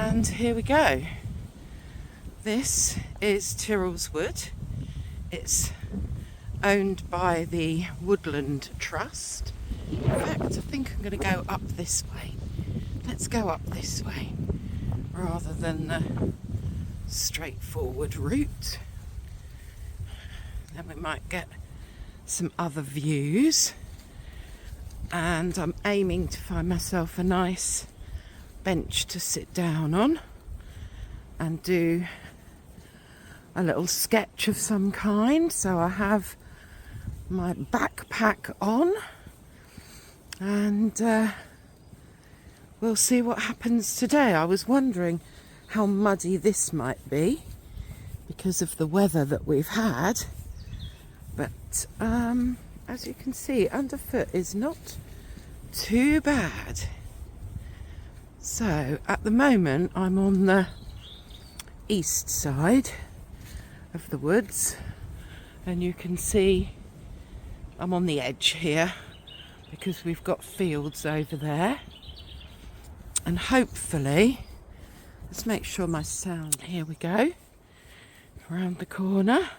And here we go. This is Tyrrels wood. It's owned by the Woodland Trust. In fact, I think I'm going to go up this way. Let's go up this way rather than the straightforward route. Then we might get some other views. And I'm aiming to find myself a nice bench to sit down on and do a little sketch of some kind. So I have my backpack on and we'll see what happens today. I was wondering how muddy this might be because of the weather that we've had, but as you can see, underfoot is not too bad. So at the moment I'm on the east side of the woods, and you can see I'm on the edge here because we've got fields over there, and hopefully, let's make sure my sound, here we go, around the corner.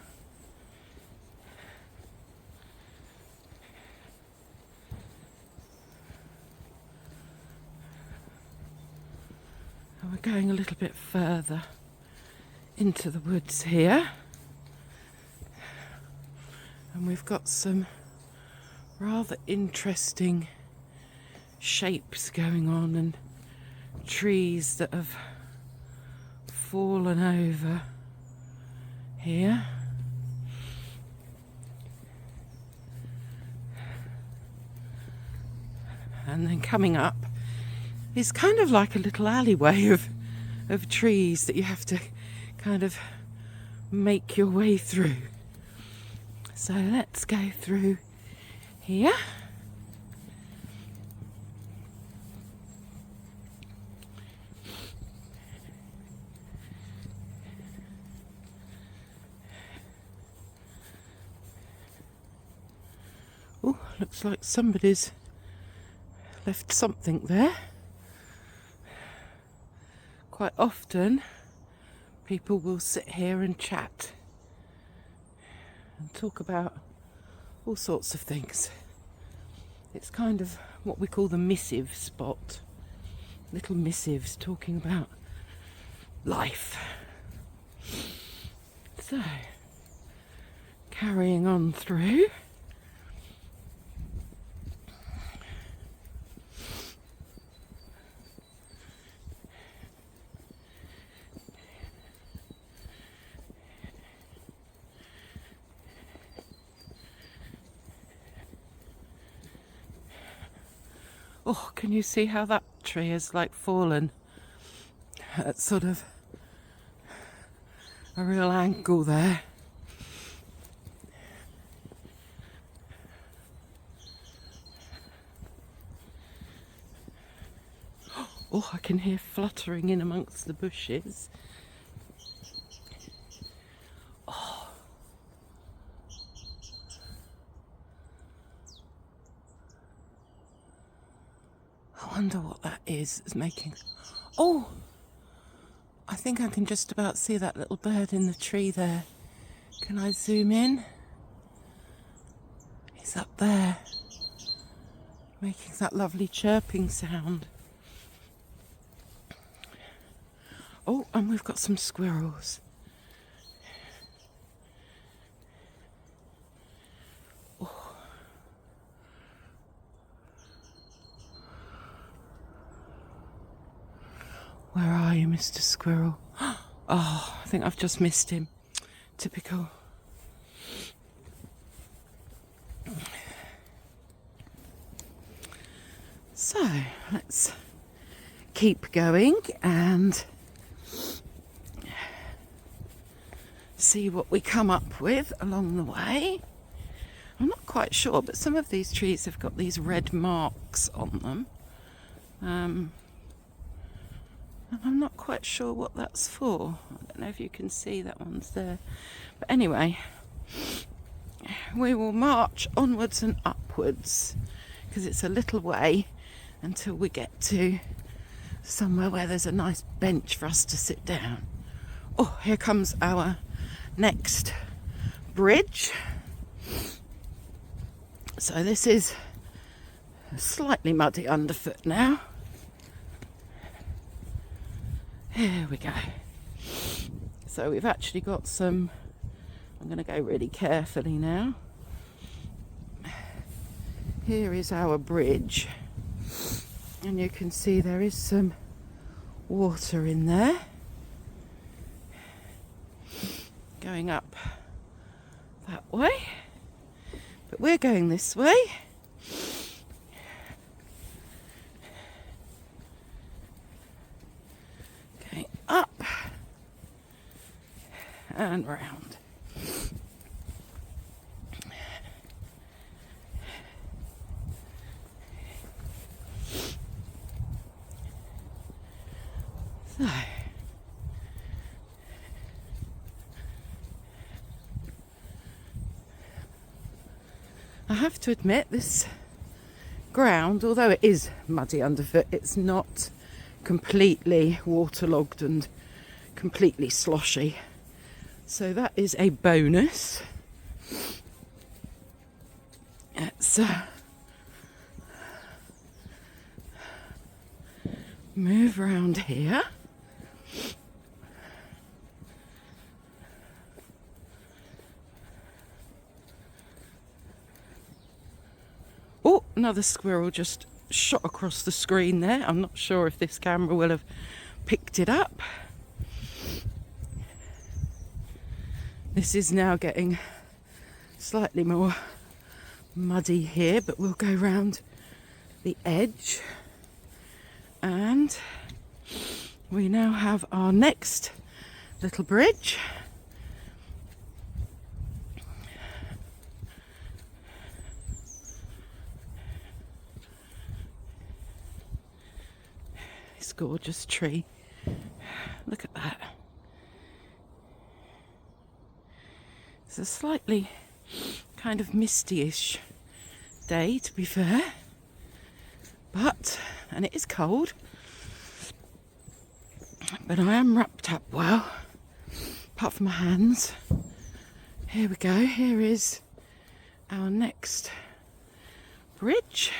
And we're going a little bit further into the woods here, and we've got some rather interesting shapes going on and trees that have fallen over here. And then coming up is kind of like a little alleyway of trees that you have to kind of make your way through. So let's go through here. Oh, looks like somebody's left something there. Quite often people will sit here and chat and talk about all sorts of things. It's kind of what we call the missive spot. Little missives talking about life. So, carrying on through. Oh, can you see how that tree has like fallen at sort of a real angle there? Oh, I can hear fluttering in amongst the bushes. I wonder what that is making. Oh, I think I can just about see that little bird in the tree there. Can I zoom in? He's up there, making that lovely chirping sound. Oh, and we've got some squirrels. Where are you, Mr. Squirrel? Oh, I think I've just missed him. Typical. So, let's keep going and see what we come up with along the way. I'm not quite sure, but some of these trees have got these red marks on them. And I'm not quite sure what that's for. I don't know if you can see that one's there. But anyway, we will march onwards and upwards because it's a little way until we get to somewhere where there's a nice bench for us to sit down. Oh, here comes our next bridge. So this is slightly muddy underfoot now. Here we go. So we've actually got some, I'm going to go really carefully now. Here is our bridge, and you can see there is some water in there. Going up that way, but we're going this way. Going up and round. So I have to admit, this ground, although it is muddy underfoot, it's not completely waterlogged and completely sloshy. So that is a bonus. Let's move around here. Oh, another squirrel just shot across the screen there. I'm not sure if this camera will have picked it up. This is now getting slightly more muddy here, but we'll go round the edge. And we now have our next little bridge. This gorgeous tree. Look at that. It's a slightly kind of misty-ish day, to be fair. But, and it is cold, but I am wrapped up well, apart from my hands. Here we go. Here is our next bridge.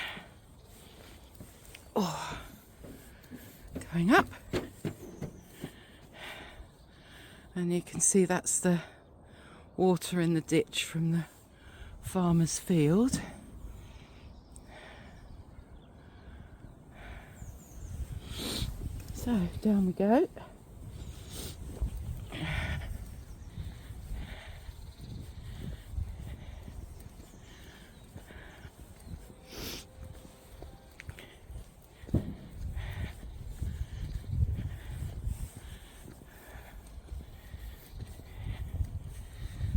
Oh, going up. And you can see that's the water in the ditch from the farmer's field. So down we go.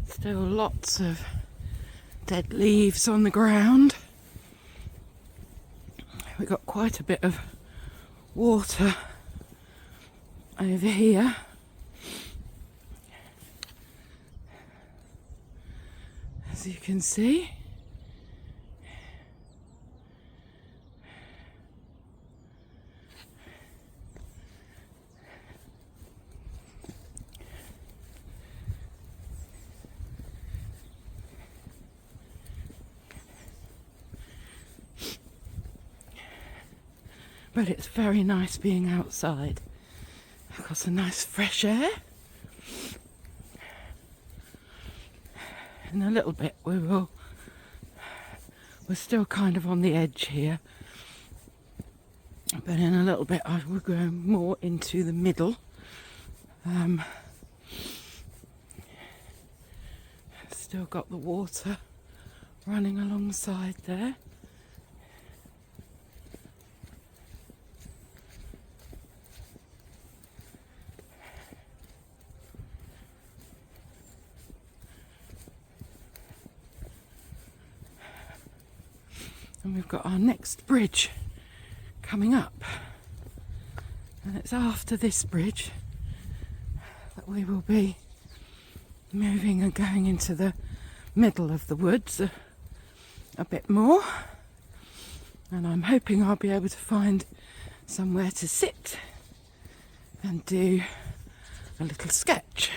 Still lots of dead leaves on the ground. We've got quite a bit of water over here. As you can see. But it's very nice being outside. I've got some nice fresh air. In a little bit we're still kind of on the edge here. But in a little bit I will go more into the middle. Still got the water running alongside there. And we've got our next bridge coming up. And it's after this bridge that we will be moving and going into the middle of the woods a bit more. And I'm hoping I'll be able to find somewhere to sit and do a little sketch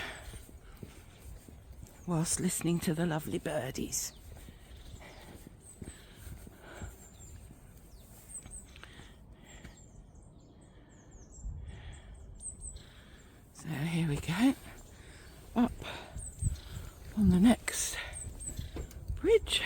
whilst listening to the lovely birdies. So here we go, up on the next bridge.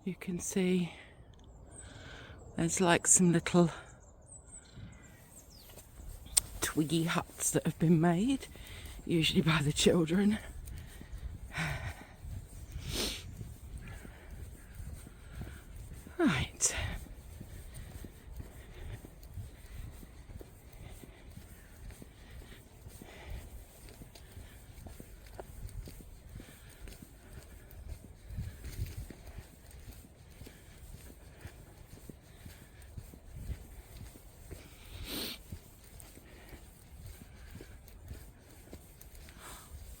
You can see there's like some little twiggy huts that have been made, usually by the children. Right.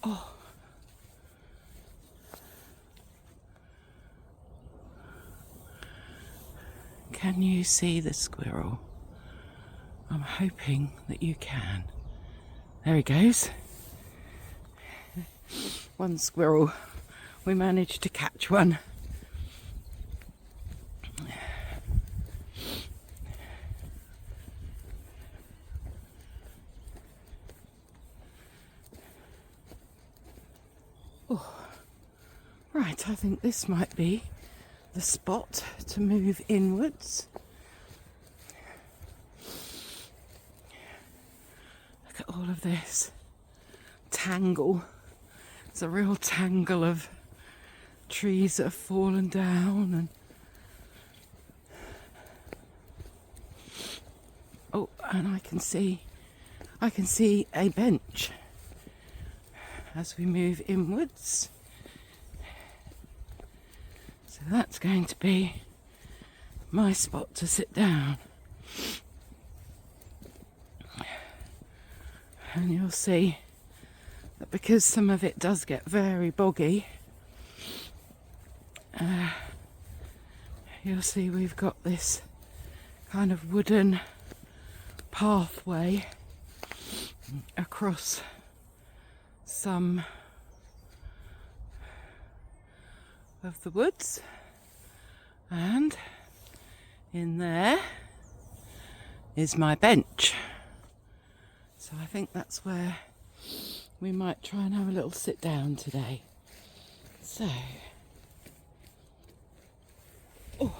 Oh. Can you see the squirrel? I'm hoping that you can. There he goes. One squirrel. We managed to catch one. Oh. Right, I think this might be the spot to move inwards. Look at all of this tangle. It's a real tangle of trees that have fallen down, and oh, and I can see a bench as we move inwards. So that's going to be my spot to sit down. And you'll see that because some of it does get very boggy, you'll see we've got this kind of wooden pathway across some of the woods, and in there is my bench. So I think that's where we might try and have a little sit down today. So, oh.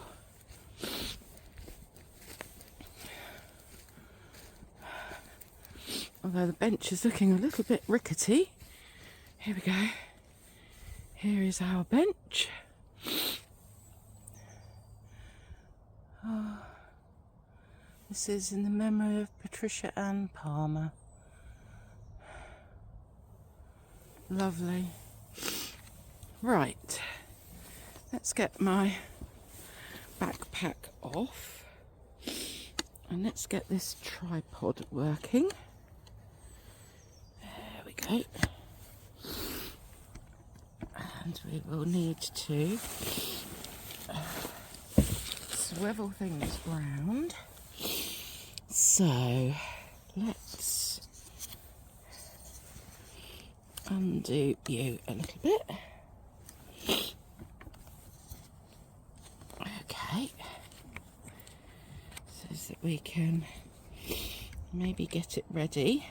Although the bench is looking a little bit rickety. Here we go. Here is our bench. Oh, this is in the memory of Patricia Ann Palmer. Lovely. Right, let's get my backpack off and let's get this tripod working. There we go. And we will need to swivel things round. So let's undo you a little bit. Okay. So that we can maybe get it ready.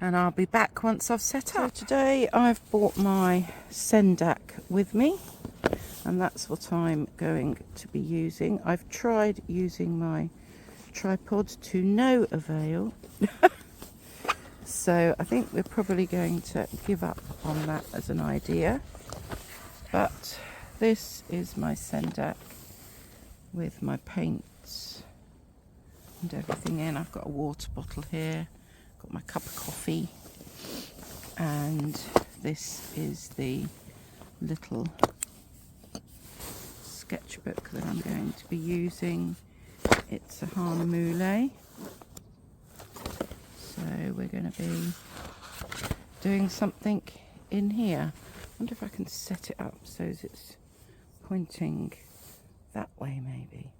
And I'll be back once I've set up. So today I've brought my Sendak with me, and that's what I'm going to be using. I've tried using my tripod to no avail. So I think we're probably going to give up on that as an idea. But this is my Sendak with my paints and everything in. I've got a water bottle here. Got my cup of coffee, and this is the little sketchbook that I'm going to be using. It's a Hana Mule, so we're going to be doing something in here. I wonder if I can set it up so that it's pointing that way maybe.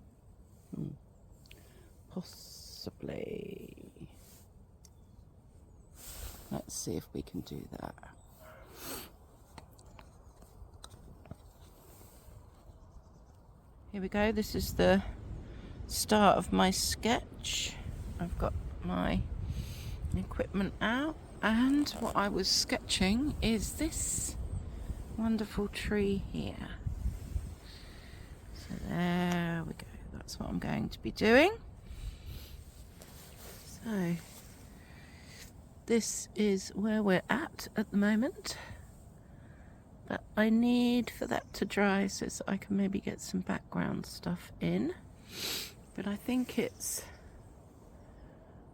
Possibly. Let's see if we can do that. Here we go, this is the start of my sketch. I've got my equipment out, and what I was sketching is this wonderful tree here. So there we go, that's what I'm going to be doing. So this is where we're at the moment, but I need for that to dry so that I can maybe get some background stuff in. But I think it's,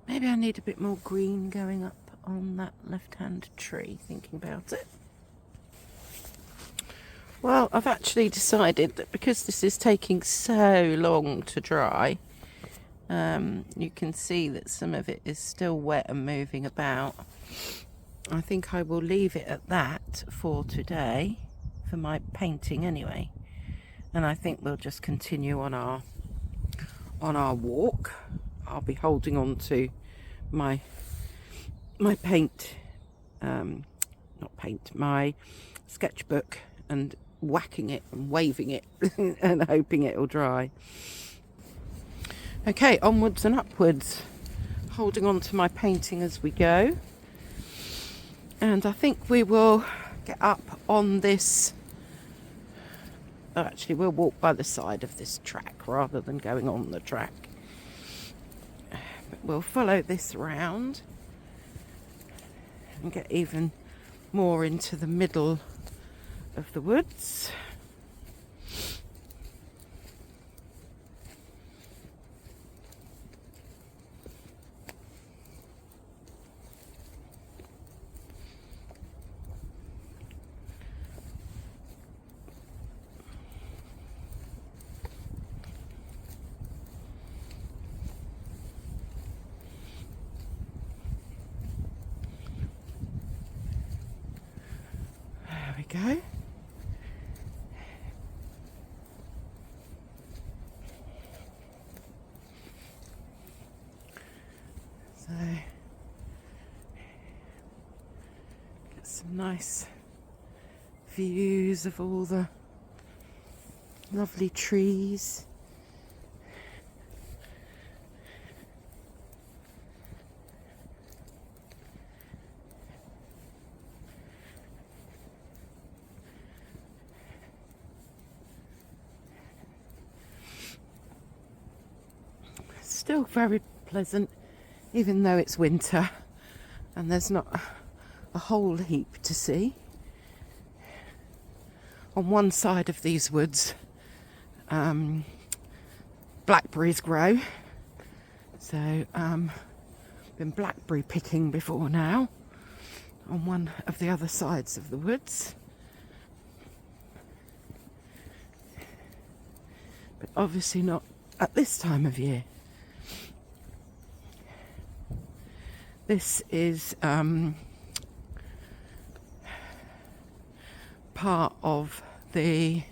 maybe I need a bit more green going up on that left-hand tree, thinking about it. Well, I've actually decided that because this is taking so long to dry, you can see that some of it is still wet and moving about. I think I will leave it at that for today, for my painting anyway. And I think we'll just continue on our walk. I'll be holding on to my paint, my sketchbook, and whacking it and waving it and hoping it will dry. Okay, onwards and upwards, holding on to my painting as we go. And I think we will get up on this, actually we'll walk by the side of this track rather than going on the track. But we'll follow this round and get even more into the middle of the woods. There we go. So, get some nice views of all the lovely trees. Still very pleasant, even though it's winter and there's not a whole heap to see. On one side of these woods, blackberries grow, so been blackberry picking before now on one of the other sides of the woods, but obviously not at this time of year. This is part of the,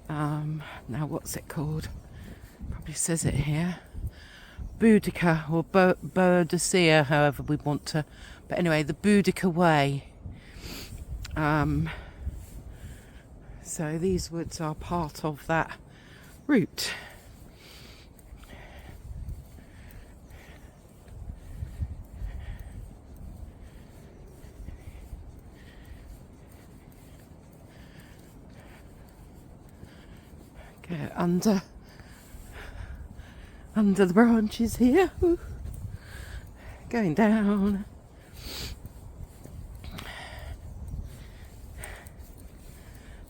now what's it called? Probably says it here. Boudica or Boadicea, however we want to. But anyway, the Boudica Way. So these woods are part of that route. Get under the branches here. Ooh. Going down.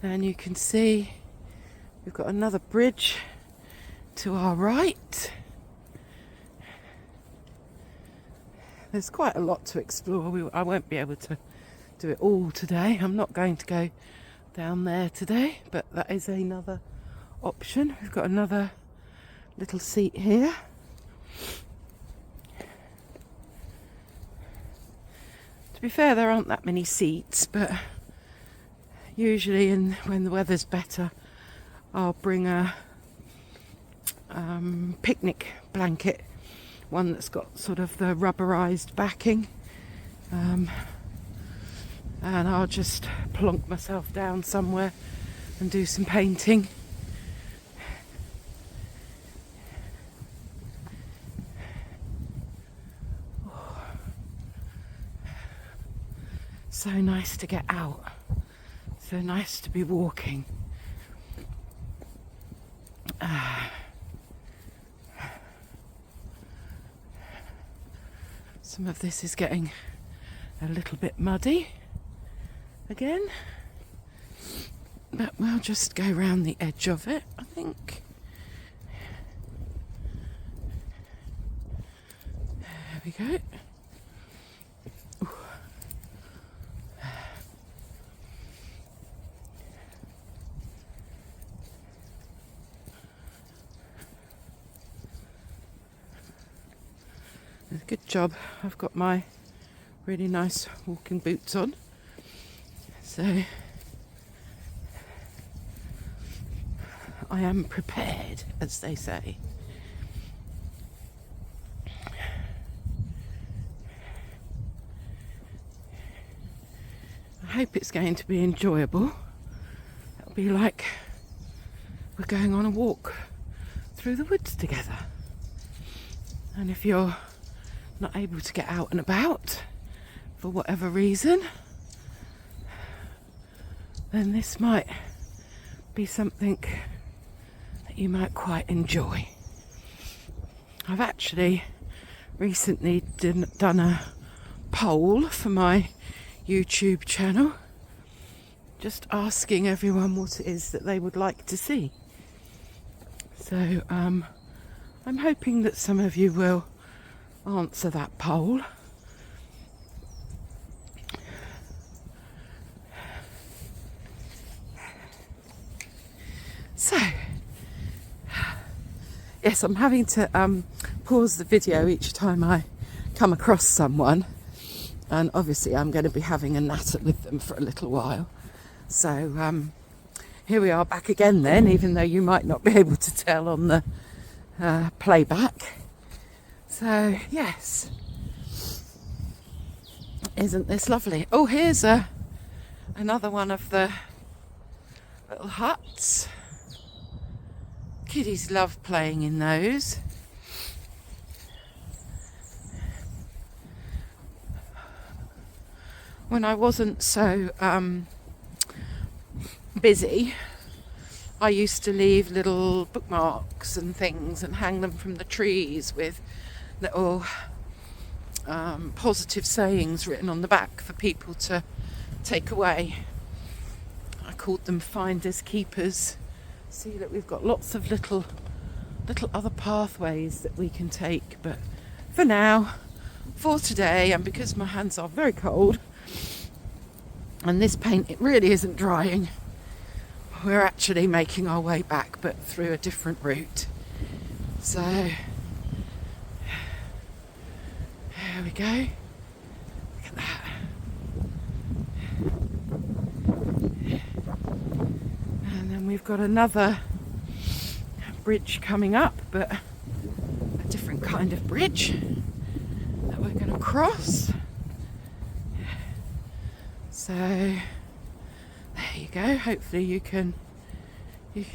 And you can see we've got another bridge to our right. There's quite a lot to explore. I won't be able to do it all today. I'm not going to go down there today, but that is another option. We've got another little seat here. To be fair, there aren't that many seats, but usually when the weather's better, I'll bring a picnic blanket, one that's got sort of the rubberized backing, and I'll just plonk myself down somewhere and do some painting. So nice to get out, so nice to be walking. Some of this is getting a little bit muddy again, but we'll just go round the edge of it, I think. There we go. Good job, I've got my really nice walking boots on, so I am prepared, as they say. I hope it's going to be enjoyable. It'll be like we're going on a walk through the woods together. And if you're not able to get out and about for whatever reason, then this might be something that you might quite enjoy. I've actually recently done a poll for my YouTube channel, just asking everyone what it is that they would like to see. So I'm hoping that some of you will answer that poll. So, yes, I'm having to pause the video each time I come across someone, and obviously I'm going to be having a natter with them for a little while. So here we are back again then, even though you might not be able to tell on the playback. So, yes. Isn't this lovely? Oh, here's another one of the little huts. Kiddies love playing in those. When I wasn't so busy, I used to leave little bookmarks and things and hang them from the trees with little positive sayings written on the back for people to take away. I called them finders keepers. See that we've got lots of little other pathways that we can take, but for now, for today, and because my hands are very cold and this paint, it really isn't drying, we're actually making our way back, but through a different route. So there we go. Look at that. And then we've got another bridge coming up, but a different kind of bridge that we're going to cross. So there you go. Hopefully you can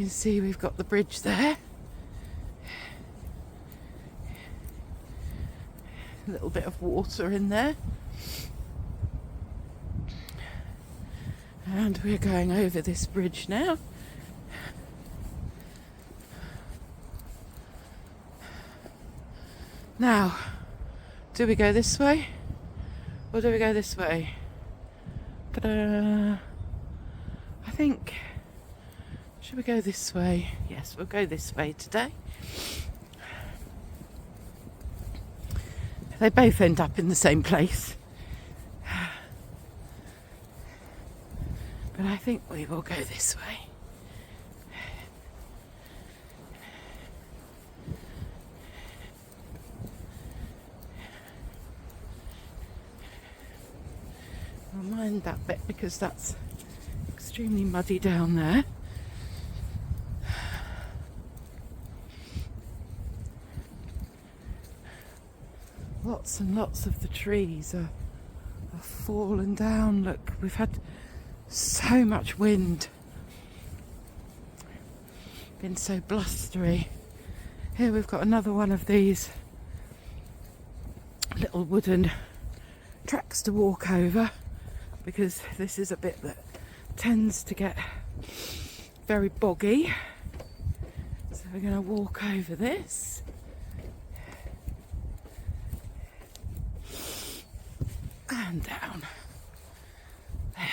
see we've got the bridge there. A little bit of water in there. And we're going over this bridge now. Now, do we go this way or do we go this way? Ta-da! I think, should we go this way? Yes, we'll go this way today. They both end up in the same place. But I think we will go this way. mind that bit because that's extremely muddy down there. Lots and lots of the trees are fallen down. Look, we've had so much wind. Been so blustery. Here we've got another one of these little wooden tracks to walk over, because this is a bit that tends to get very boggy. So we're going to walk over this. And down. There.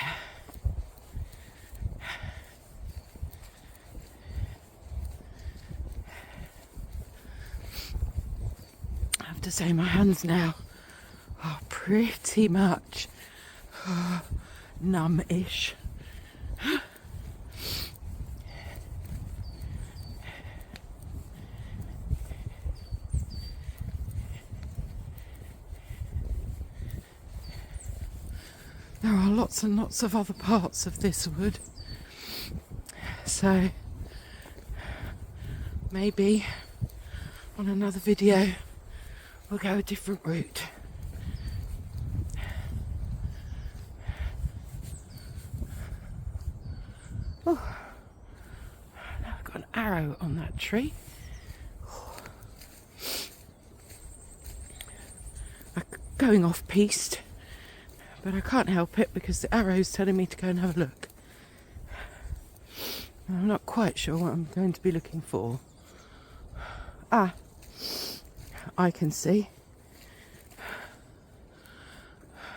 I have to say my hands now are pretty much numb-ish. There are lots and lots of other parts of this wood, so maybe on another video we'll go a different route. Oh, now I've got an arrow on that tree. I'm going off piste, but I can't help it because the arrow's telling me to go and have a look. I'm not quite sure what I'm going to be looking for. Ah, I can see.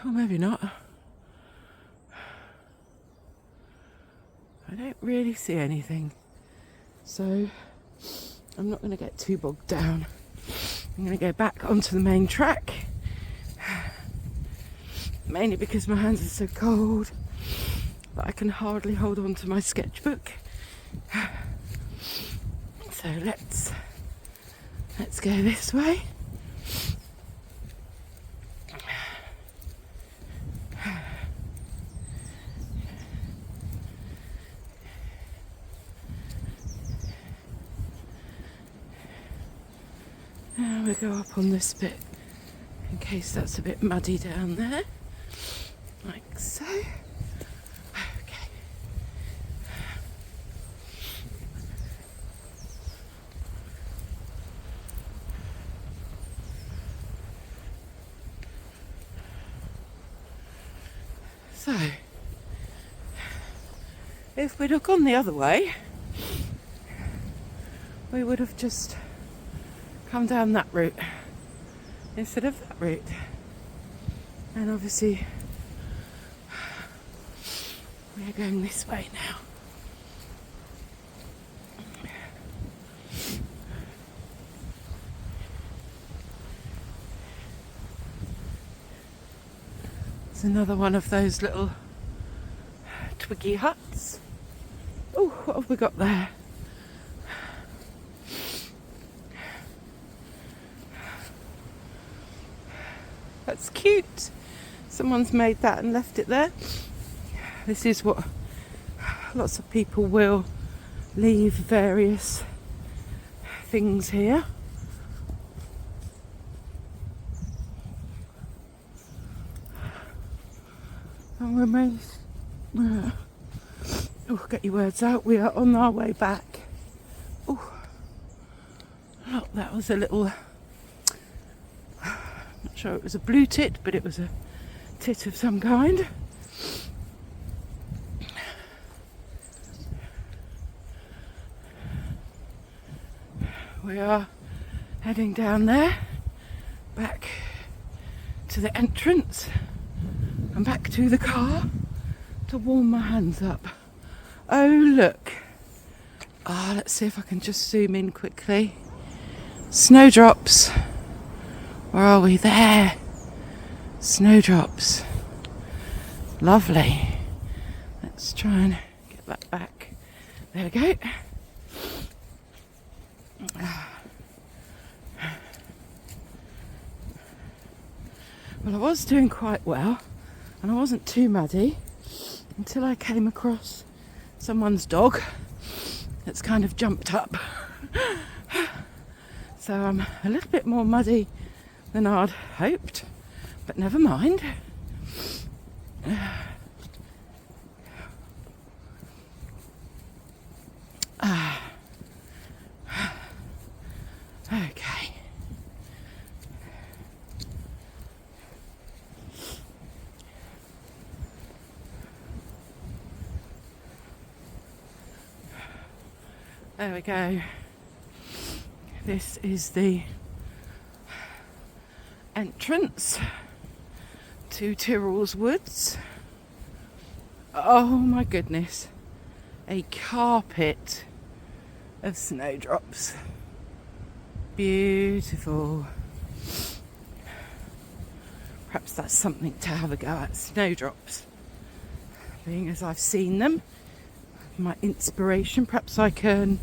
Or maybe not. I don't really see anything. So I'm not going to get too bogged down. I'm going to go back onto the main track. Mainly because my hands are so cold that I can hardly hold on to my sketchbook. So let's go this way. And we go up on this bit in case that's a bit muddy down there. Like so. Okay. So, if we'd have gone the other way, we would have just come down that route instead of that route. And obviously we're going this way now. It's another one of those little twiggy huts. Oh, what have we got there? That's cute. Someone's made that and left it there. This is what lots of people will leave various things here. And get your words out. We are on our way back. Oh, look, that was a little, not sure it was a blue tit, but it was a tit of some kind. We are heading down there, back to the entrance and back to the car to warm my hands up. Oh look, let's see if I can just zoom in quickly. Snowdrops, where are we? There, snowdrops, lovely. Let's try and get that back. There we go. Well, I was doing quite well and I wasn't too muddy until I came across someone's dog that's kind of jumped up. So I'm a little bit more muddy than I'd hoped, but never mind. Okay. There we go. This is the entrance to Tyrrels Woods. Oh my goodness. A carpet of snowdrops. Beautiful. Perhaps that's something to have a go at, snowdrops. Being as I've seen them, my inspiration, perhaps I can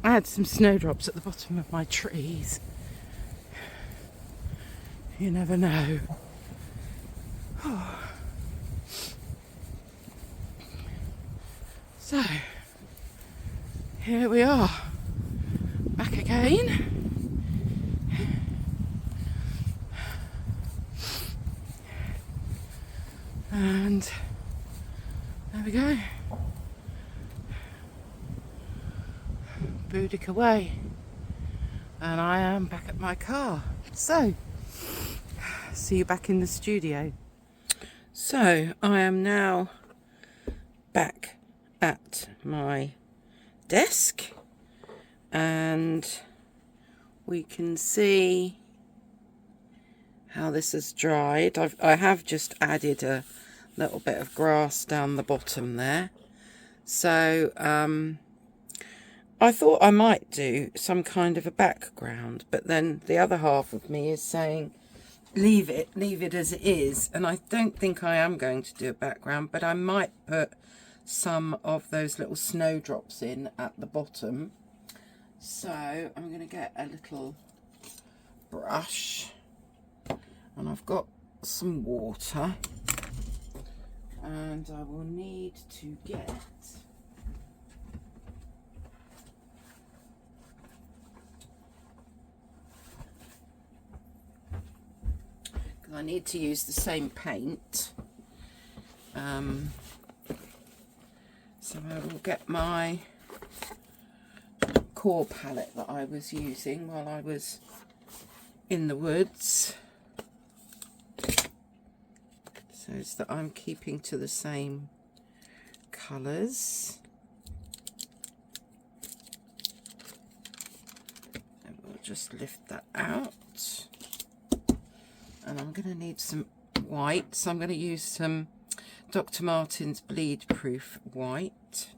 add some snowdrops at the bottom of my trees. You never know. Oh. So, here we are, back again. And there we go. Boudica Way. And I am back at my car. So, see you back in the studio. So, I am now back at my desk. And we can see how this has dried. I have just added a little bit of grass down the bottom there. So, I thought I might do some kind of a background, but then the other half of me is saying, leave it as it is. And I don't think I am going to do a background, but I might put some of those little snowdrops in at the bottom. So I'm going to get a little brush, and I've got some water, and I will need to get I need to use the same paint, so I will get my core palette that I was using while I was in the woods, so it's that I'm keeping to the same colours. And we'll just lift that out. And I'm going to need some white, so I'm going to use some Dr. Martens bleed proof white.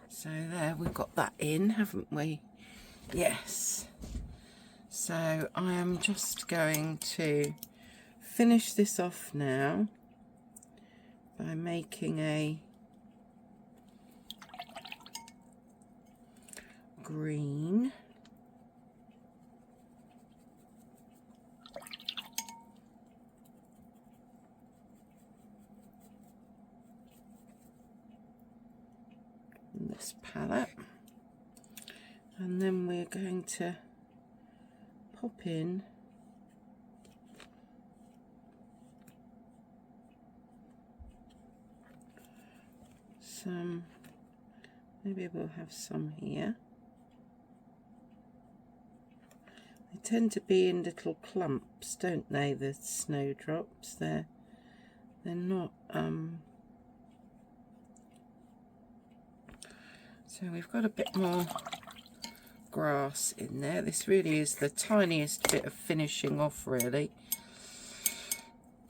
So there, we've got that in, haven't we? Yes. So I am just going to finish this off now by making a green. This palette, and then we're going to pop in some, maybe we'll have some here. They tend to be in little clumps, don't they, the snowdrops? They're not so we've got a bit more grass in there. This really is the tiniest bit of finishing off, really.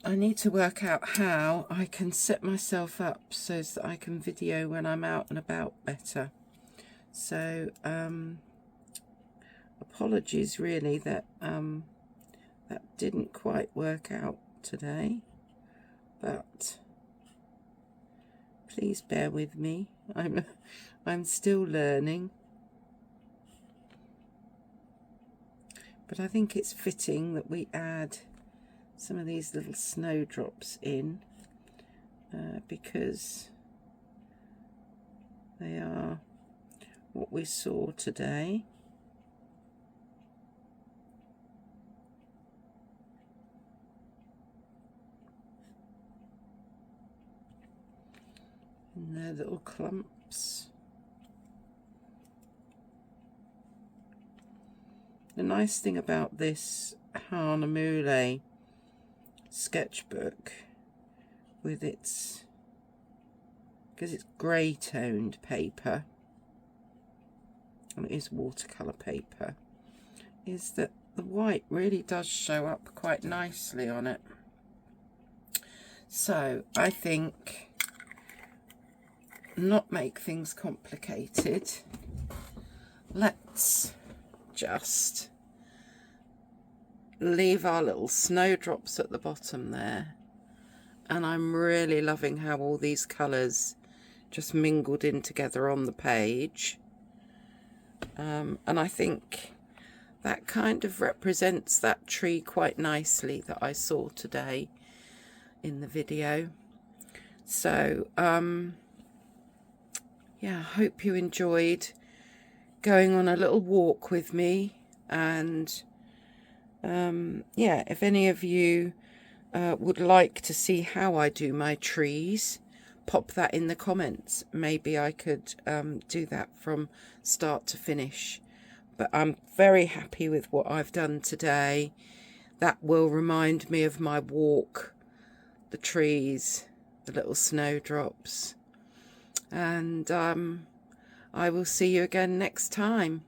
I need to work out how I can set myself up so that I can video when I'm out and about better. So apologies really that that didn't quite work out today, but please bear with me. I'm still learning, but I think it's fitting that we add some of these little snowdrops in. because they are what we saw today. And their little clumps. The nice thing about this Hahnemühle sketchbook with its, because it's grey toned paper and it is watercolour paper, is that the white really does show up quite nicely on it. So I think, not make things complicated, let's just leave our little snowdrops at the bottom there. And I'm really loving how all these colours just mingled in together on the page. And I think that kind of represents that tree quite nicely that I saw today in the video. So yeah, I hope you enjoyed going on a little walk with me. And yeah, if any of you would like to see how I do my trees, pop that in the comments. Maybe I could do that from start to finish. But I'm very happy with what I've done today. That will remind me of my walk, the trees, the little snowdrops. And I will see you again next time.